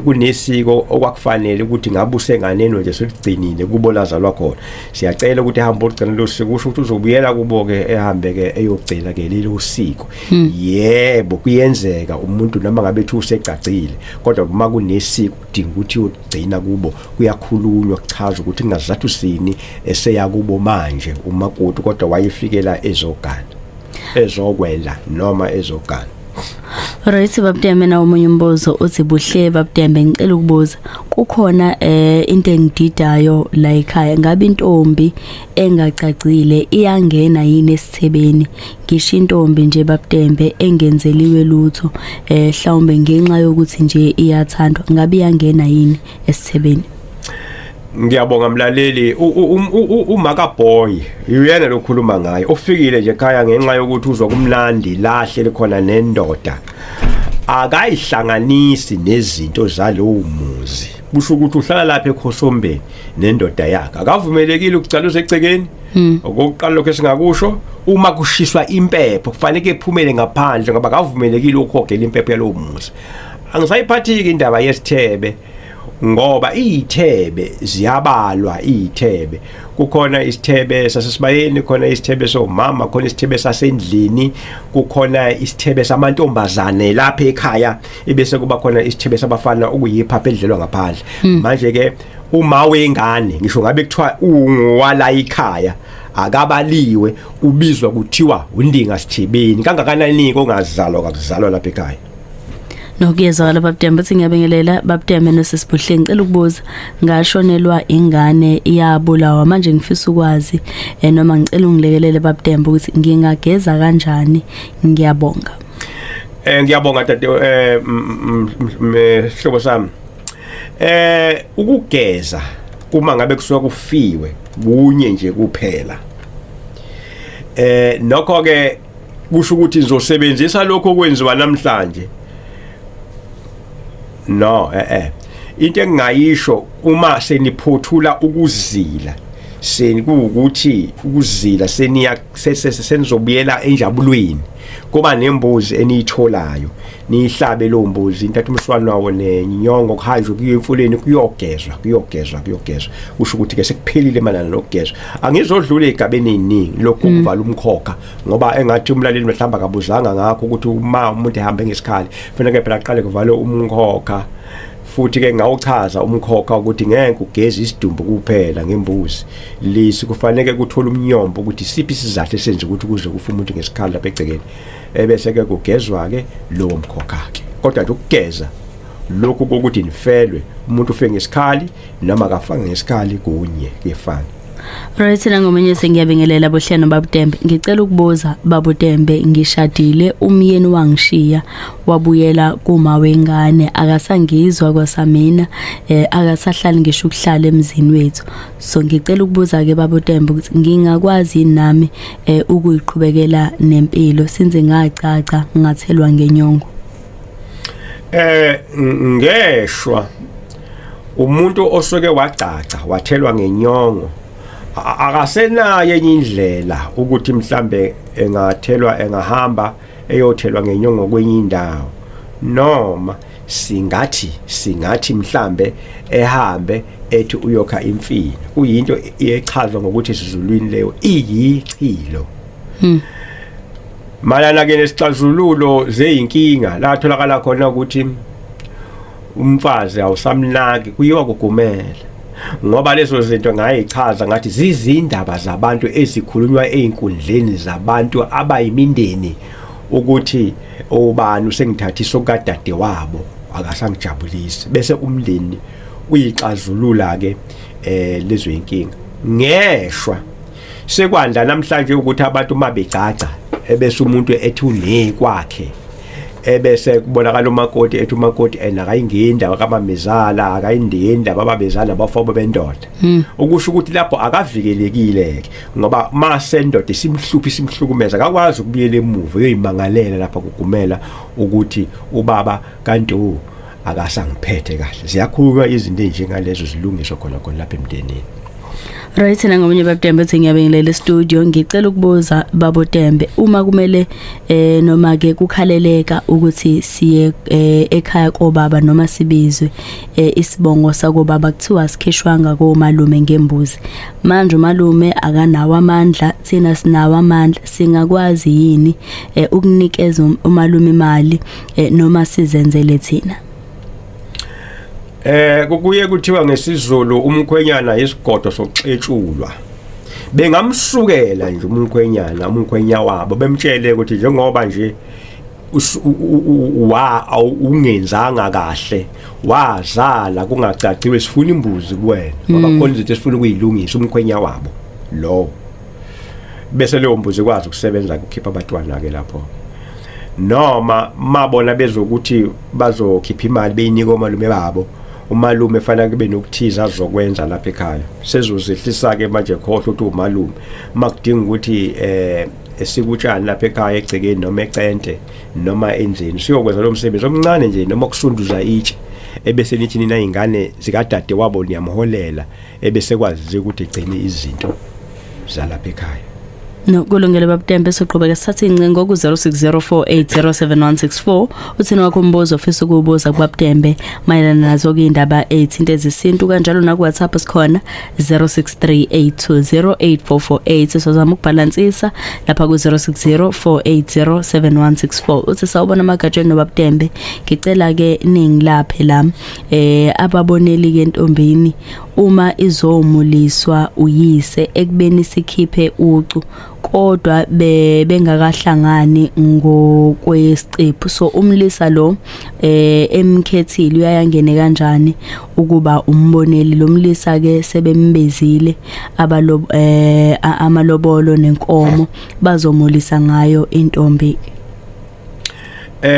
kunesiko okwakufanele ukuthi ngabe usenganeno nje soligcinile kubo lazalwa khona siyacela ukuthi ehambe ugcina lo siko kusho ukuthi uzobuyela kubo ke ehambe ke eyogcina ke lelo siko yebo kuyenzeka umuntu noma ngabe ethi usecacile kodwa uma kunesiko kudinga ukuthi uyogcina kubo kuyakhulunywa kuchaza ukuthi ngazathu sini eseya kubo manje umakoti kodwa wayefikela ezogana ezokwela noma ezogana. Right Bab Ntembe na umunye umbuzo uthi Buhle Bab Ntembe ngicela ukubuza kukhona into engididayo la ekhaya ngabe intombi engacacile iyangena yini esithebeni ngisho intombi nje Bab Ntembe engenzeliwe lutho mhlawumbe ngenxa yokuthi nje iyathandwa ngabe iyangena yini esithebeni. Ngiyabonga mlaleli umaka boy uyena lokhuluma ngaye ofikile nje ekhaya ngenxa yokuthi uzwa kumlandi lahle likhona nendoda akayihlanganisi nezinto zalowo muzi kusho ukuthi uhlala lapha eKhosombeni nendoda yakhe akavumelekile ukucala usecekeni okokuqala lokho esingakusho uma kushiswa impepho kufanele ephumele ngaphandle ngoba akavumelekile ukukhogela impepho yalowo muzi angisayiphathiki indaba yesithebe ngoba izithebe ziyabalwa izithebe kukhona isithebe sasesibayeni khona isithebe somama khona isithebe sasendlini kukhona isithebe samantombazane lapha ekhaya ebese kuba khona isithebe sabafana ukuyiphapha edlelwa ngaphandle manje ke uma wengane ngisho ngabe kuthiwa ungwala ekhaya akabaliwe ubizwa kuthiwa undinga sithibeni kangakanani ongazalwa kakuzalwa lapha ekhaya nokuyezwakala Bab Ntembe uthi ngiyabingelela Bab Ntembe nosesibuhle ngicela ukubuza ngashonelwa ingane iyabulawa manje ngifisa ukwazi noma ngicela ungilekelele Bab Ntembe ukuthi ngingageza kanjani ngiyabonga ngiyabonga tata mhlobo sami ukugeza uma ngabe kusuka kufiwe kunye nje kuphela nokho ke kusho ukuthi ngizosebenzisa lokho okwenziwa namhlanje no into engingayisho uma seniphothula ukuzila senikuwukuthi ukuzila senizobuyela enjabulweni kuba nembuzi eniyitholayo nihlabe lo mbuzi intathu umswana wawo nenyongo kuhanjwe kuye emfuleni kuyogezwa usho ukuthi ke sekuphelile manana lokugezwa angizodlula egabeni eziningi lokhu kuvala umkhokha ngoba engathi umlaleli mhlamba kabuzanga ngakho ukuthi uma umuntu ehamba ngesikhali kufanele phela aqale kuvale umkhokha futhi ke ngawuchaza umkhokha ukuthi ngeke ugeze isidumbu kuphela ngembuzi lisi kufanele kuthola umnyombo ukuthi siphi sizathu esenze ukuthi kuze kufa umuntu ngesikhala lapha egcekeni ebese ke kugezwa ke lowo mkhokha ke kodwa nje ukugeza lokhu kokuthi nifelwe umuntu ufe ngesikhali noma akafanga ngesikhali kunye kuyefana Right nangomenye sengiyabingelela Buhle Bab Ntembe ngicela ukubuza Bab Ntembe ngishadile umyeni wangishiya wabuyela kuma wengane akasangizwa kwasamina akasahlali ngisho ukuhlala emzini wethu so ngicela ukubuza ke Bab Ntembe ukuthi ngingakwazi nami ukuyiqhubekela nempilo sinze ngacaca ngathelwa ngenyongo ngeshwa umuntu osoke wacaca wathelwa ngenyongo akasenayo enye indlela ukuthi mhlambe engathelwa engahamba eyothelwa ngenyongo kwenye indawo noma singathi mhlambe ehambe ethi uyokha imfino kuyinto echazwa ngokuthi sizulwini leyo iyichilo malana ke nesixazululo zeyinkinga la tholakala khona ukuthi umfazi awusamnaki kuyiwa kugumela ngoba lezo zinto ngayichaza ngathi zizindaba zabantu ezikhulunywa einkundleni zabantu abayimindeni ukuthi ubani usengithathi sokadade wabo akasangijabulisi bese umndeni uyixazulula ke lezo inkinga ngeshwa sekwanda namhlanje ukuthi abantu mabecaca ebese umuntu ethi unekwakhe ebese kubonakala umakoti ethi umakoti enakayingenda akamamezala akayindenda bababezala bafabo bendoda ukusho ukuthi lapho akavikelekile ngoba masendoda simhlukumeza akakwazi ukubuyela emuva uyoyimangalela lapha kugumela ukuthi ubaba kanti akasangiphethe kahle ziyakhulunywa izinto njengalezo zilungiswa khona lapha emndenini Right nangomunye Bab Ntembe uthi ngiyabingelela studio ngicela ukubuza Bab Ntembe uma kumele noma ke kukhaleleka ukuthi siye ekhaya kobaba noma sibizwe isibongo sakobaba kuthiwa sikheshwanga komalume ngembuzi manje umalume akanawo amandla thina sinawo amandla singakwazi yini ukunikeza umalume imali noma sizenzele thina kukuye kuthiwa ngesizulu umkhwenyana isigodo soxetshulwa bengamsukela nje umkhwenya wabo bemtshele ukuthi njengoba nje ungenzanga kahle wazala kungacaciwe sifuna imbuzi kuwena ngoba khona izinto esifuna ukuyilungisa umkhwenya wabo lo bese leyo mbuzi kwazi ukusebenza ukukhipha abantwana ke lapho noma mabona bezokuthi bazokhipha imali beyinika omalume babo umalume fanele kube nokuthiza azokwenza lapha ekhaya sezozehlisa ke manje khohle ukuthi umalume makudinga ukuthi esikutshana lapha ekhaya egcekeni noma ecente noma enzeni siyokwenza lo msebenzi omncane nje noma kusunduza itshe ebese nithi nina ingane zikadade wabo niyamholela ebese kwazi ukuthi igcine izinto zalapha ekhaya. No kulungile Bab Ntembe soqhubeka sithatha incengo ku 0604807164 uthina wakho umbuzo ofisa ukubuza kuBab Ntembe mayelana nazo ke indaba ethinta ezesintu kanjalo na ku WhatsApp sikhona 0638208448 sizama ukubalansisa lapha ku 0604807164 uthi sawubona amagajeni noBab Ntembe ngicela ke ningilaphe la ababoneli ke ntombini uma izomuliswa uyise ekubeni sikhiphe ucu kodwa bengakahlangani ngokwesicephu so umlisa lo emkhethile uyayangene kanjani ukuba umboneli lo mlisa ke sebembezile amalobolo nenkomo bazomulisa ngayo intombi.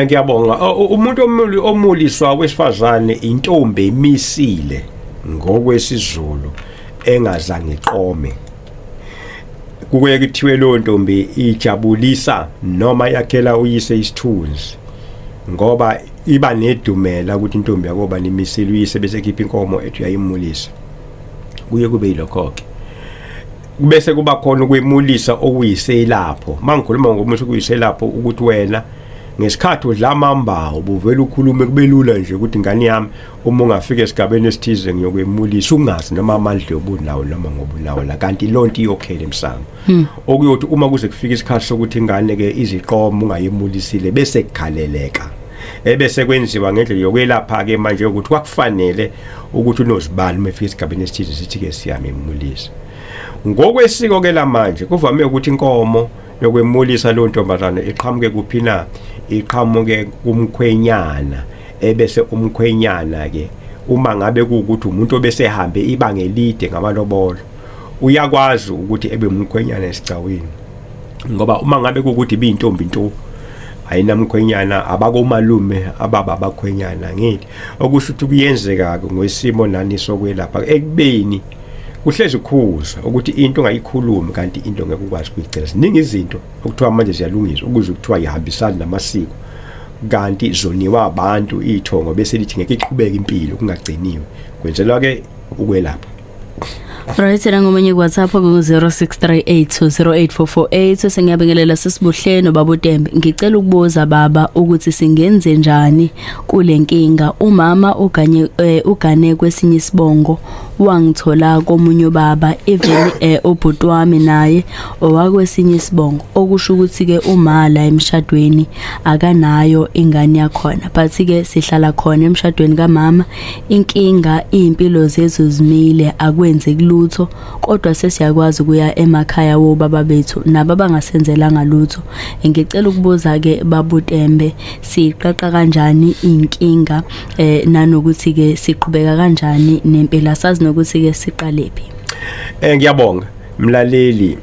Ngiyabonga umuntu omuliswa wesifazane intombi emisile ngokwesizulu engazange iqome kuye kuthiwe lo ntombi ijabulisa noma yakhela uyise isithunzi ngoba iba nedumela ukuthi intombi yakoba nimisile uyise bese khipha inkomo ethi uyayimulisa kuye kube yilokho ke bese kuba khona ukwemulisa okuyiselapho mangikhuluma ngomuthi okuyiselapho ukuthi wena ngesikhathi udla amamba ubuvela ukhulume kubelula nje ukuthi ingane yami uma ungafika esigabeni esithize ngiyokwemulisa ungazi noma amandla obunawo noma ngobunawo la kanti lonto iyokhela emsamo okuyothi uma kuze kufika isikhathi sokuthi ingane ke iziqomo ungayimulisile bese kukhaleleka ebese kwenziwa ngendlela yokwelapha ke manje ukuthi kwakufanele ukuthi unozibali uma efika esigabeni esithize sithi ke siyamemulisa ngokwesiko ke la manje kuvame ukuthi inkomo yokwemulisa lo ntombazana iqhamuke kuphina iqhamuke kumkhwenyana ebese umkhwenyana ke uma ngabe kuukuthi umuntu obese ehambe ibanga elide ngamalobolo uyakwazi ukuthi ebe umkhwenyana esigcawini ngoba uma ngabe kuukuthi ibintombi nto ayinamkhwenyana abakomalume abakhwenyana ngithi okusho ukuthi kuyenzeka ngwesimo nani sokwelapha ekubeni kuhlezi ukhuza ukuthi into ungayikhulumi kanti into ngeke ukwazi ukuyicela ziningi izinto okuthiwa manje ziyalungiswa ukuze kuthiwa ihambisana namasiko kanti zoniwa abantu ithongo bese lithi ngeke iqhubeke impilo kungagciniwe kwenzelwa ke ukwelapha. Right na ngomunye WhatsApp ku 0638208448 sengiyabengelela sesibuhle noBab Ntembe ngicela ukubuza baba ukuthi singenze njani kule nkinga umama ugane kwesinye isibongo wangithola komunye baba even ubhuti wami naye owakwesinye isibongo okusho ukuthi ke umala emshadweni akanayo ingane yakhona but ke sihlala khona emshadweni kamama inkinga impilo zethu zimile akwenze lutho kodwa sesiyakwazi ukuya emakhaya wobaba bethu naba bangasenzelanga lutho ngicela ukubuza ke Bab Ntembe siqaqa kanjani inkinga nanokuthi ke siqhubeka kanjani nempilo asazi nokuthi ke siqalephi. Ngiyabonga mlaleli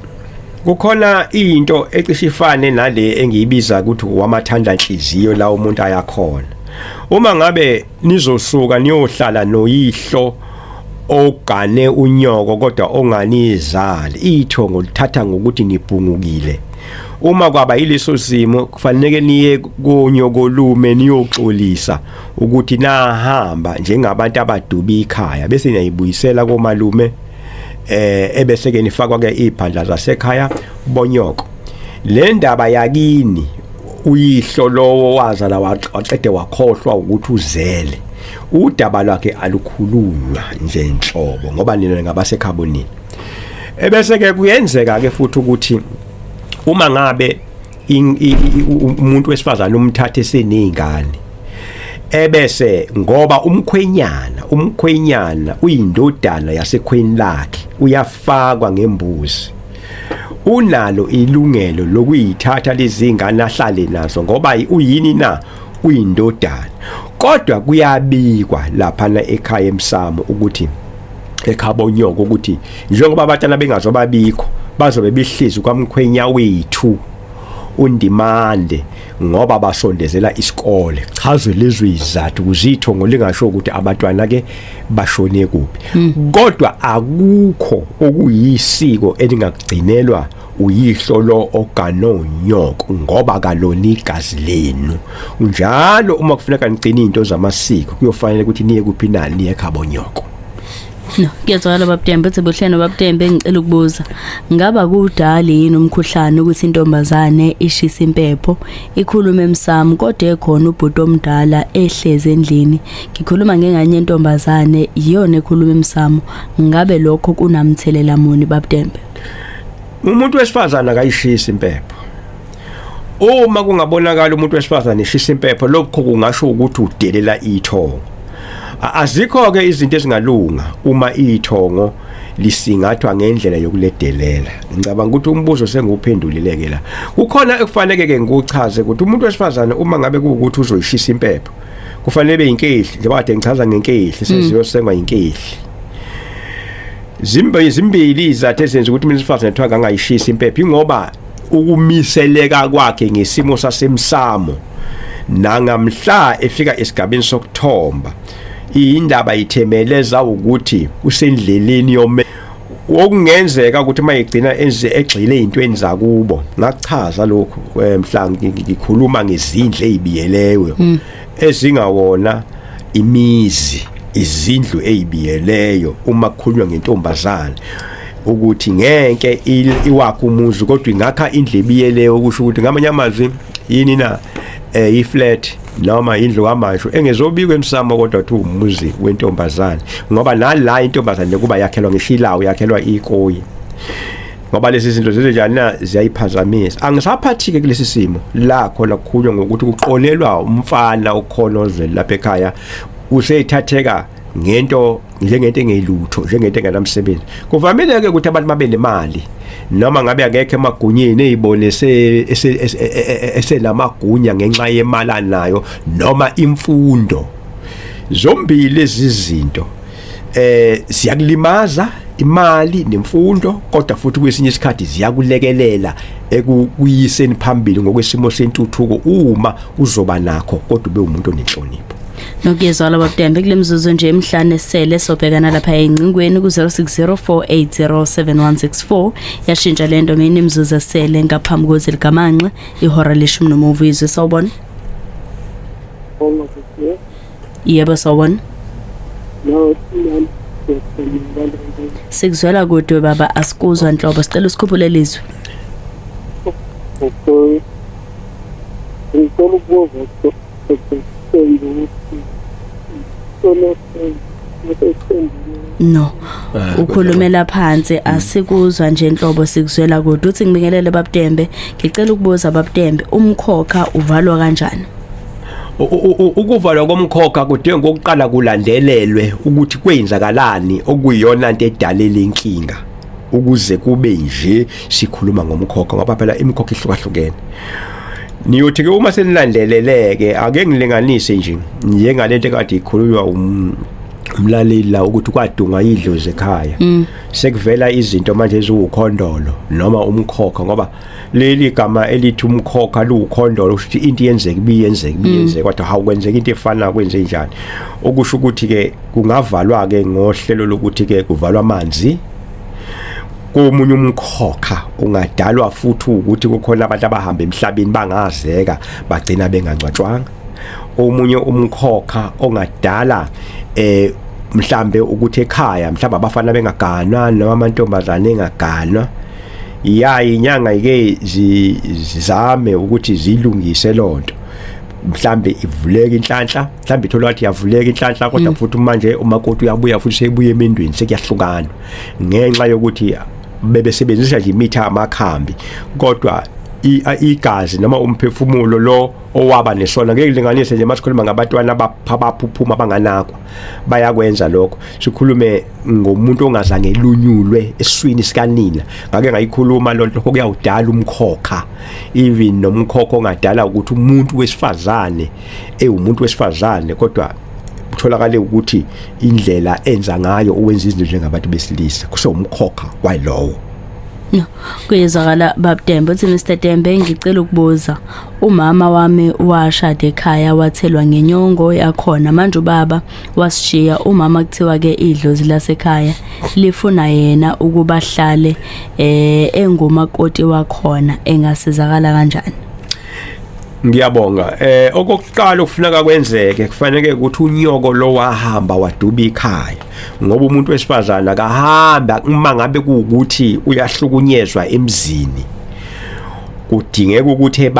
kukhona into ecisifane nale engiyibiza ukuthi wamathanda inhliziyo la umuntu ayakhona uma ngabe nizosuka niyohlala noyihlo ogane unyoko kodwa onganizali ithongo lithatha ngokuthi nibhungukile uma kwaba ileso simo kufanele niye kunyoko lume niyoxolisa ukuthi nahamba njengabantu abadubi ikhaya bese niyayibuyisela komalume ebese ke nifakwa ke iphandla zasekhaya bonyoko le ndaba yakini uyihlo lowo wazala waqede wakhohlwa ukuthi uzele udaba lwakhe alukhulunywa nje inhlobo ngoba nina ngabasekhabonini ebese ke kuyenzeka ke futhi ukuthi uma ngabe umuntu wesifazana umthathe seningane ebese ngoba umkhwenyana uyindodana yasekhweni lakhe uyafakwa ngembuzi unalo ilungelo lokuyithatha lezi ingane ahlale nazo ngoba uyini na uyindodana kodwa kuyabikwa lapha na ekhaya emsamo ukuthi ekhabonyoko ukuthi njengoba abatana bengazobabikho bazobe bihlezi kwamkhwenya wethu undimande ngoba basondezela isikole chaze lezo izathu kuzithongo lingasho ukuthi abantwana ke bashone kuphi kodwa akukho okuyisiko elingagcinelwa uyihlolo oganonyoko ngoba kalona igazi lenu njalo uma kufuneka nigcina into zamasiko kuyofanele ukuthi niye kuphi nani niye ekhabo-nyoko. No, ngiyazwakala Bab Ntembe, uthi Buhle Bab Ntembe, ngicela ukubuza. Ngaba kudali yini umkhuhlane ukuthi intombazane ishisa impepho, ikhulume emsamo kodwa ekhona ubhuti omdala ehleze endlini. Ngikhuluma ngenganye intombazane iyona ekhuluma emsamo. Ngabe lokho kunamthelela muni Bab Ntembe? Umuntu wesifazana akayishisa impepho. Uma kungabonakala umuntu wesifazana eshisa impepho, lokho kungasho ukuthi udelela ithongo. Azikho ke izinto ezingalunga uma ithongo lisingathwa ngendlela yokuledelela. Ngicabanga ukuthi umbuzo senguphendulileke la. Kukhona ekufanele ke ngikuchaze ukuthi umuntu wesifazana uma ngabe kuukuthi uzoyishisa impepho, kufanele be inkehli, njengoba kade ngichaza ngenkehli seziyosengwa inkehli. Zimbili izathu ezenza ukuthi umuntu wesifazana ethiwa angayishisa impepho ingoba ukumiseleka kwakhe ngesimo sasemsamo nangamhla efika esigabeni sokuthomba. Indaba ithemeleza ukuthi usendleleni yome okungenzeka ukuthi mayigcina egxile ezintweni zakubo. Ngachaza lokho mhla ngikhuluma ngezindle ezibiyeleyo ezingawona imizi, izindlu ezibiyeleyo uma kukhulunywa ngentombazane ukuthi ngeke iwakhe umuzi kodwa ingakha indlu ebiyeleyo ukusho ukuthi ngamanye amazwi yini na iflat noma indlu kamasho engezobikwe emsamo kodwa uthi umuzi wentombazane ngoba nala intombazane kuba yakhelwa ngeshilawo, yakhelwa ikoyi ngoba lezi zinto zenjani na ziyayiphazamisa. Angisaphathike kulesi simo la khona kukhulunywa ngokuthi kuqonelwa umfana okhonozela lapha ekhaya useyithatheka ngento njengento engelutho, njengento engenamsebenzi. Kuvamile ke ukuthi abantu babe nemali noma ngabe akekho emagunyeni ezibone esenamagunya ngenxa yemali nayo noma imfundo. Zombili lezi zinto siyakulimaza imali nemfundo kodwa futhi kwesinye isikhathi ziyakulekelela ekuyiseni phambili ngokwesimo sentuthuko uma uzoba nakho kodwa ube umuntu onenhlonipho. Nokuyezwala Bab Ntembe kule mzuzu nje emhlane sele sobhekana lapha encingweni ku-0604807164 yashintsha lento ngene imzuzu sele ngaphambi kokuthi ligamanxe ihora leshumi nomuvizwe. Sawubona. Yebo sawubona. Sikuzwela kude baba, asikuzwa Nhlobo, sicela usikhuphule lizwi. No, ukhulumela phansi asikuzwa nje Nhlobo, sikuzwela kodwa uthi ngibingelele Bab Ntembe. Ngicela ukubuza Bab Ntembe, umkhokha uvalwa kanjani? Ukuvalwa komkhokha kudinga ukuqala kulandelelwe ukuthi kwenzakalani okuyiyona into edalela inkinga ukuze kube nje sikhuluma ngomkhokha ngoba phela imikhokha ihlukahlukene. Niyothi ke uma senilandeleleke ake ngilinganise nje njengalento ekade ikhulunywa umlaleli la ukuthi kwadunga idlozi ekhaya sekuvela izinto manje eziwukhondolo noma umkhokha ngoba leli gama elithi umkhokha luwukhondolo ukuthi into yenzeke biyenzeke kodwa hawukwenzeka into efana kwenze njani okusho ukuthi ke kungavalwa ke ngohlelo lokuthi ke kuvalwa amanzi. Komunye umkhokha ungadalwa futhi ukuthi kukhona abantu abahamba emhlabeni bangazeka bagcina bengangcwatshwanga. Omunye umkhokha ongadala mhlambe ukuthi ekhaya mhlamba abafana bengaganwa noma amantombazane engaganwa. Inyanga ike zizame ukuthi zilungise lonto. Mhlambe ivuleke inhlanhla, mhlambe ithola ukuthi yavuleka inhlanhla kodwa futhi manje umakoti uyabuya futhi sebuye emendweni sekuyahlukana ngenxa yokuthi bebesebenzisa nje imitha amakhambi kodwa igazi noma umphefumulo lo owaba nesona ngeke linganise nje masikhuluma ngabantwana abaphuphuma abanganakwa bayakwenza lokho. Sikhulume ngomuntu ongazange elunyulwe eswini sikanina ngake ngayikhuluma lonto kuyawudala umkhokha even nomkhokha ongadala ukuthi umuntu wesifazane umuntu wesifazane kodwa kutholakale ukuthi indlela enza ngayo owenza izinto njengabantu besilisa kusomkhokha kwalowo. No, kuyezwakala Bab Ntembe uthi Mr Ntembe ngicela ukubuza umama wami washada ekhaya wathelwa ngenyongo yakhona manje ubaba wasishiya umama kuthiwa ke idlozi lasekhaya lifuna yena ukuba hlale engumakoti wakhona engasizakala kanjani. Ngiyabonga okokuqala kufuneka kwenzeke kufanele ukuthi unyoko lo wahamba waduba ikhaya ngoba umuntu wesifazana akahamba uma ngabe kuukuthi uyahlukunyezwa emzini kudingeka ukuthi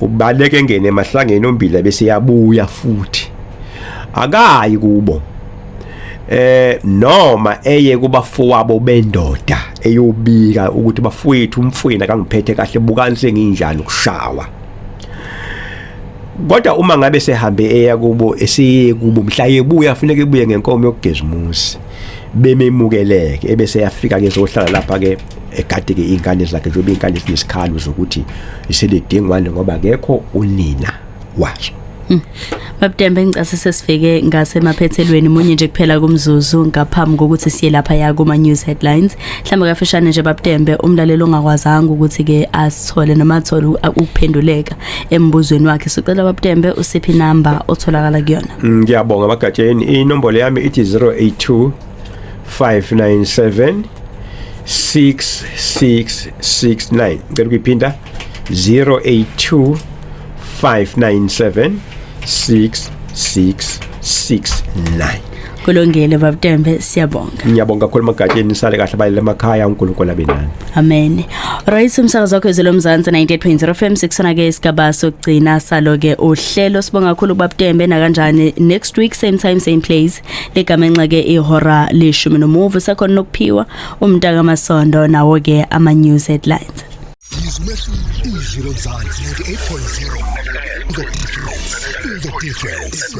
ubaleke engene emahlangeni ombili bese yabuya futhi akayi kubo noma eye kubafowabo bendoda eyobika ukuthi bafowethu umfweni akangiphethe kahle bukanise nginjalo kushawa. Kodwa uma ngabe sehambe eya kubo esiye kubo mhla yebuya kufanele ebuye ngenkomo yokugeza umusi bememukeleke ebese yafika ke zohlala lapha ke egade ke ingane zakhe njengoba ingane zisikhalo zokuthi iselidingwane ngoba akekho unina wazo. Bab Ntembe ngicase sesifike ngasemaphethelweni munye nje kuphela kumzuzu ngaphambi kokuthi siye lapha ya kuma news headlines mhlawumbe kafishane nje Bab Ntembe umlalelo ongakwazanga ukuthi ke asithole noma athole ukuphenduleka embuzweni wakhe sicela Bab Ntembe usiphi number otholakala kuyona. Ngiyabonga bagatsheni inombolo yami ithi 082 597 6669 ngicela ukuyiphinda 082 597 6669. Kulungile Bab Ntembe siyabonga. Ngiyabonga kakhulu magatsheni sale kahle bayile emakhaya uNkulunkulu abenani. Amen. Right umsakazo wakho ezolomzansi 98.0 FM sikusona ke isigaba sokugcina salo ke uhlelo sibonga kakhulu Bab Ntembe na kanjani next week same time same place legamenxa ke ihora leshumi nomuvu sakhona nokuphiwa umntaka masondo nawo ke ama news headlines. Izolo mzansi 98.0 the difference